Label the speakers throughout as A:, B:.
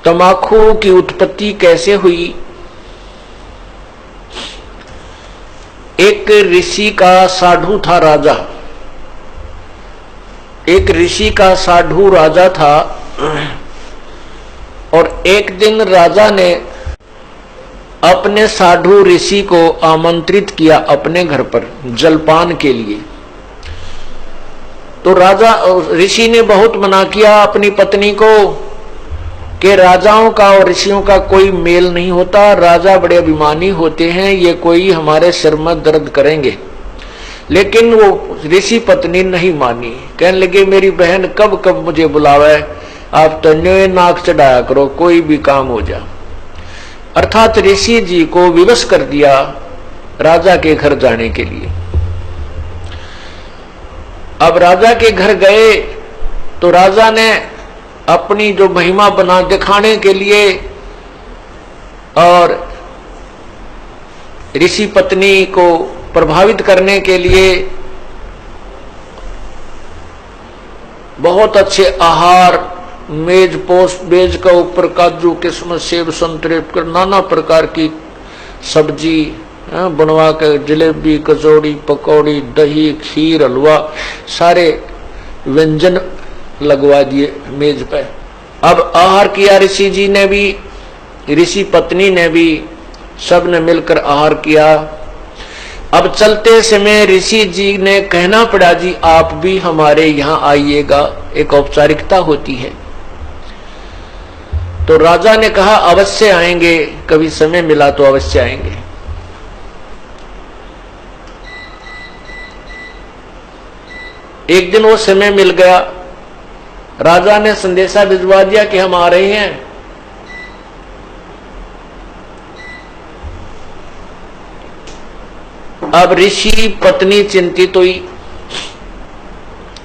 A: तंबाकू की उत्पत्ति कैसे हुई? एक ऋषि का साधु था राजा। एक ऋषि का साधु राजा था और एक दिन राजा ने अपने साधु ऋषि को आमंत्रित किया अपने घर पर जलपान के लिए। तो राजा ऋषि ने बहुत मना किया अपनी पत्नी को कि राजाओं का और ऋषियों का कोई मेल नहीं होता, राजा बड़े अभिमानी होते हैं, ये कोई हमारे सिर में दर्द करेंगे। लेकिन वो ऋषि पत्नी नहीं मानी, कहने लगे मेरी बहन कब कब मुझे बुलावे, आप तन्यों नाक चढ़ाया करो, कोई भी काम हो जा। अर्थात ऋषि जी को विवश कर दिया राजा के घर जाने के लिए। अब राजा के घर गए तो राजा ने अपनी जो महिमा बना दिखाने के लिए और ऋषि पत्नी को प्रभावित करने के लिए बहुत अच्छे आहार, मेज पोस्ट मेज का ऊपर काजू किस्मत सेब संतरे नाना प्रकार की सब्जी बनवा कर, जलेबी कचौड़ी पकौड़ी दही खीर हलवा सारे व्यंजन लगवा दिए मेज पे। अब आहार किया ऋषि जी ने भी, ऋषि पत्नी ने भी, सब ने मिलकर आहार किया। अब चलते समय ऋषि जी ने कहना पड़ा जी आप भी हमारे यहाँ आइएगा, एक औपचारिकता होती है। तो राजा ने कहा अवश्य आएंगे, कभी समय मिला तो अवश्य आएंगे। एक दिन वो समय मिल गया, राजा ने संदेशा भिजवा दिया कि हम आ रहे हैं। अब ऋषि पत्नी चिंतित हुई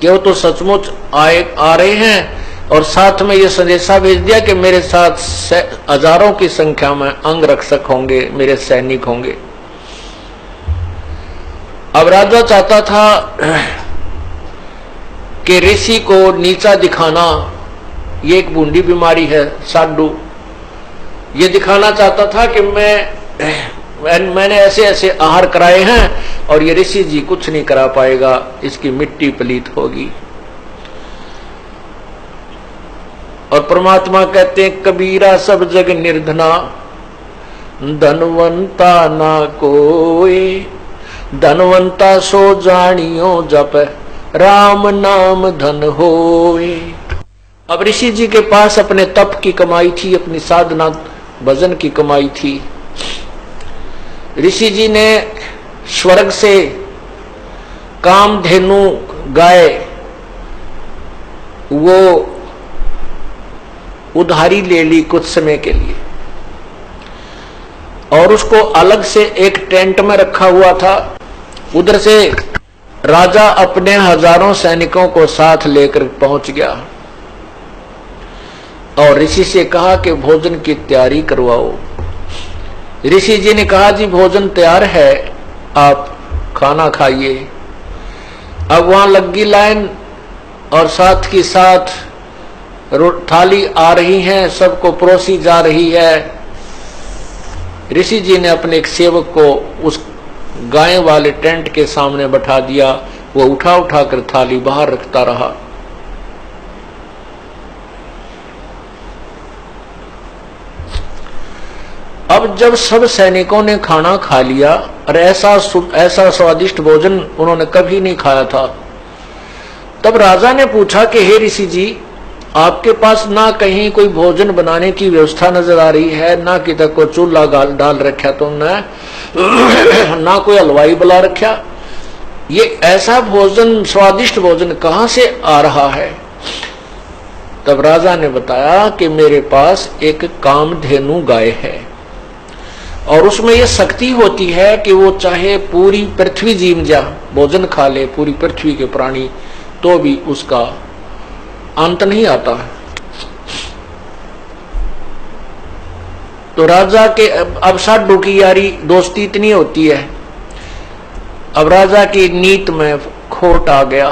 A: कि वो तो सचमुच आ रहे हैं और साथ में ये संदेशा भेज दिया कि मेरे साथ हजारों की संख्या में अंगरक्षक होंगे, मेरे सैनिक होंगे। अब राजा चाहता था कि ऋषि को नीचा दिखाना, ये एक बूंदी बीमारी है साधु, ये दिखाना चाहता था कि मैंने ऐसे ऐसे आहार कराए हैं और ये ऋषि जी कुछ नहीं करा पाएगा, इसकी मिट्टी पलीत होगी। और परमात्मा कहते हैं कबीरा सब जग निर्धना, धनवंता ना कोई, धनवंता सो जानियो जप राम नाम धन होए। अब ऋषि जी के पास अपने तप की कमाई थी, अपनी साधना भजन की कमाई थी। ऋषि जी ने स्वर्ग से कामधेनु गाय वो उधारी ले ली कुछ समय के लिए और उसको अलग से एक टेंट में रखा हुआ था। उधर से राजा अपने हजारों सैनिकों को साथ लेकर पहुंच गया और ऋषि से कहा कि भोजन की तैयारी करवाओ। ऋषि जी ने कहा जी भोजन तैयार है, आप खाना खाइए। अब वहां लगी लाइन और साथ की साथ थाली आ रही है, सबको परोसी जा रही है। ऋषि जी ने अपने एक सेवक को उस गाय वाले टेंट के सामने बैठा दिया, वो उठा उठा कर थाली बाहर रखता रहा। अब जब सब सैनिकों ने खाना खा लिया और ऐसा स्वादिष्ट भोजन उन्होंने कभी नहीं खाया था, तब राजा ने पूछा कि हे ऋषि जी आपके पास ना कहीं कोई भोजन बनाने की व्यवस्था नजर आ रही है, ना किधर को चूल्हा डाल रखा तुमने, ना कोई हलवाई बुला रखा, ये ऐसा भोजन स्वादिष्ट भोजन कहां से आ रहा है? तब राजा ने बताया कि मेरे पास एक कामधेनु गाय है और उसमें यह शक्ति होती है कि वो चाहे पूरी पृथ्वी जीव जा भोजन खा ले, पूरी पृथ्वी के प्राणी, तो भी उसका अंत नहीं आता है। तो राजा के अब साधु की यारी दोस्ती इतनी होती है, अब राजा की नीत में खोट आ गया।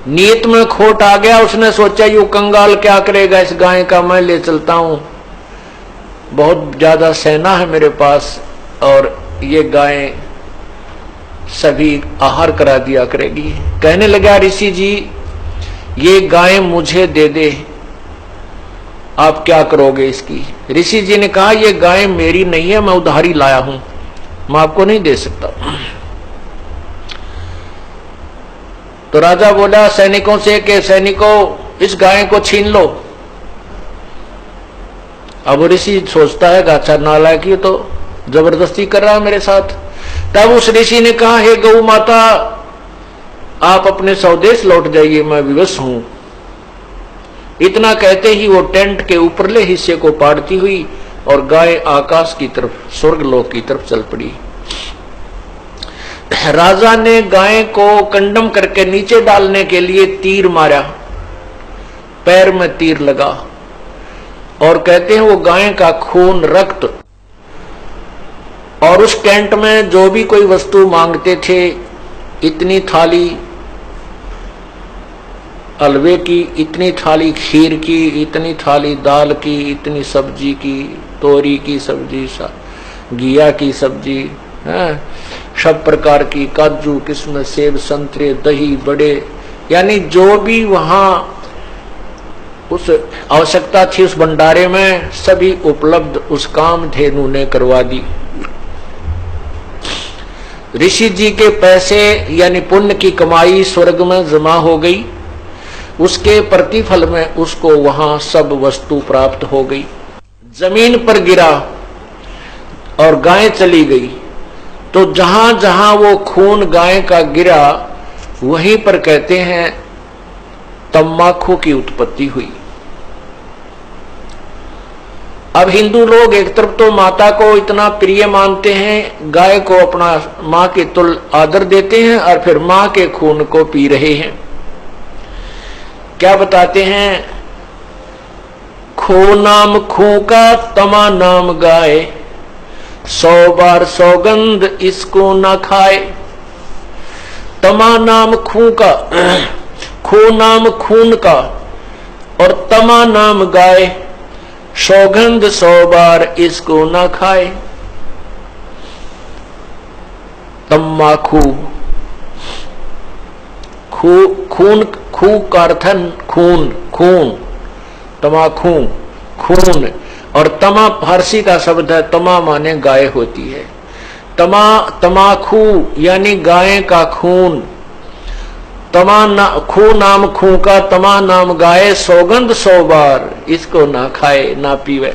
A: नीयत में खोट आ गया, उसने सोचा यू कंगाल क्या करेगा इस गाय का, मैं ले चलता हूं, बहुत ज्यादा सेना है मेरे पास और ये गाय सभी आहार करा दिया करेगी। कहने लगा ऋषि जी ये गाय मुझे दे दे, आप क्या करोगे इसकी? ऋषि जी ने कहा ये गाय मेरी नहीं है, मैं उधारी लाया हूं, मैं आपको नहीं दे सकता। तो राजा बोला सैनिकों से कि सैनिकों इस गाय को छीन लो। अब ऋषि सोचता है अच्छा नालायक ये तो जबरदस्ती कर रहा है मेरे साथ। तब उस ऋषि ने कहा हे गौ माता आप अपने स्वदेश लौट जाइए, मैं विवश हूं। इतना कहते ही वो टेंट के ऊपरले हिस्से को पाड़ती हुई और गाय आकाश की तरफ, स्वर्गलोक की तरफ चल पड़ी। राजा ने गाय को कंडम करके नीचे डालने के लिए तीर मारा, पैर में तीर लगा और कहते हैं वो गाय का खून, रक्त और उस टेंट में जो भी कोई वस्तु मांगते थे, इतनी थाली हलवे की, इतनी थाली खीर की, इतनी थाली दाल की, इतनी सब्जी की, तोरी की सब्जी, घिया की सब्जी, सब प्रकार की, काजू किस्म, सेब, संतरे, दही, बड़े, यानी जो भी वहां उस आवश्यकता थी उस भंडारे में सभी उपलब्ध उस कामधेनु ने करवा दी। ऋषि जी के पैसे यानी पुण्य की कमाई स्वर्ग में जमा हो गई, उसके प्रतिफल में उसको वहां सब वस्तु प्राप्त हो गई। जमीन पर गिरा और गाय चली गई, तो जहां जहां वो खून गाय का गिरा वहीं पर कहते हैं तम्बाकू की उत्पत्ति हुई। अब हिंदू लोग एक तरफ तो माता को इतना प्रिय मानते हैं, गाय को अपना मां के तुल्य आदर देते हैं और फिर मां के खून को पी रहे हैं। क्या बताते हैं, खो नाम खू का तमा नाम गाय, 100 बार सौगंध इसको ना खाए। तमा नाम खू का, खू नाम खून का और तमा नाम गाय, सौगंध 100 बार इसको ना खाए। तम्बाकू, खून, खू का अर्थ है खून, खून, तमाखू, खून, और तमा फारसी का शब्द है, तमा माने गाय होती है। तमाखू यानी गाय का खून, खू नाम खू का तमा नाम गाय, सौगंध 100 बार इसको ना खाए ना पीवे।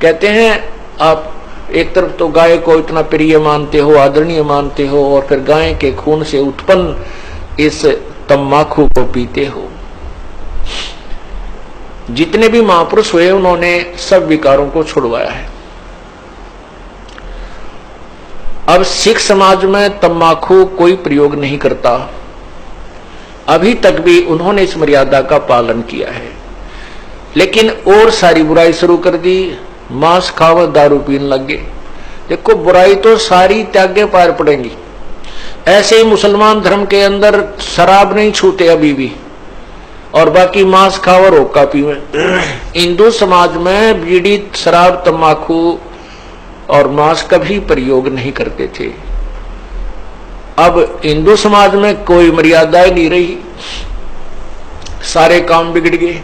A: कहते हैं आप एक तरफ तो गाय को इतना प्रिय मानते हो, आदरणीय मानते हो, और फिर गाय के खून से उत्पन्न इस तम्बाकू को पीते हो। जितने भी महापुरुष हुए उन्होंने सब विकारों को छुड़वाया है। अब सिख समाज में तम्बाकू कोई प्रयोग नहीं करता, अभी तक भी उन्होंने इस मर्यादा का पालन किया है। लेकिन और सारी बुराई शुरू कर दी, मांस खावा, दारू पीने लग गए। देखो बुराई तो सारी त्यागे पार पड़ेंगी। ऐसे ही मुसलमान धर्म के अंदर शराब नहीं छूते अभी भी, और बाकी मांस खाओ और हुक्का पीवे। हिंदू समाज में बीड़ी, शराब, तंबाकू और मांस कभी प्रयोग नहीं करते थे। अब हिंदू समाज में कोई मर्यादा नहीं रही, सारे काम बिगड़ गए।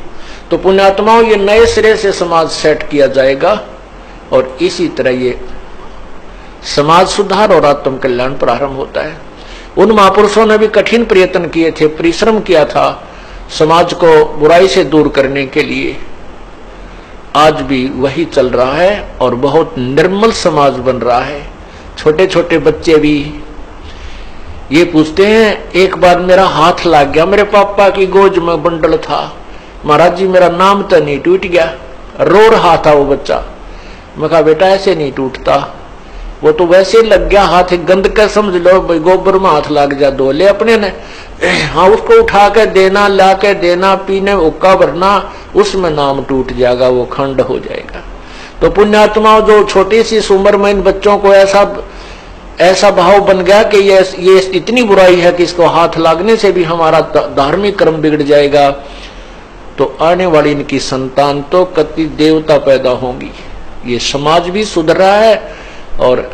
A: तो पुण्यात्माओं ये नए सिरे से समाज सेट किया जाएगा और इसी तरह ये समाज सुधार और आत्म कल्याण प्रारंभ होता है। उन महापुरुषों ने भी कठिन प्रयत्न किए थे, परिश्रम किया था समाज को बुराई से दूर करने के लिए। आज भी वही चल रहा है और बहुत निर्मल समाज बन रहा है। छोटे छोटे बच्चे भी ये पूछते हैं, एक बार मेरा हाथ लग गया, मेरे पापा की गोद में बंडल था, महाराज जी मेरा नाम तो नहीं टूट गया। रो रहा था वो बच्चा। मैं कहा बेटा ऐसे नहीं टूटता, वो तो वैसे लग गया हाथ, गंद का समझ लो, गोबर में हाथ लग जा, धो ले अपने ने। हाँ उसको उठा के देना, ला के देना, पीने उक्का भरना, उसमें नाम टूट जाएगा, वो खंड हो जाएगा। तो पुण्यात्माओं जो छोटी सी उम्र में इन बच्चों को ऐसा ऐसा भाव बन गया कि ये इतनी बुराई है कि इसको हाथ लागने से भी हमारा धार्मिक कर्म बिगड़ जाएगा, तो आने वाली इनकी संतान तो कति देवता पैदा होंगी। ये समाज भी सुधर रहा है और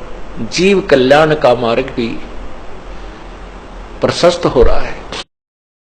A: जीव कल्याण का मार्ग भी प्रशस्त हो रहा है।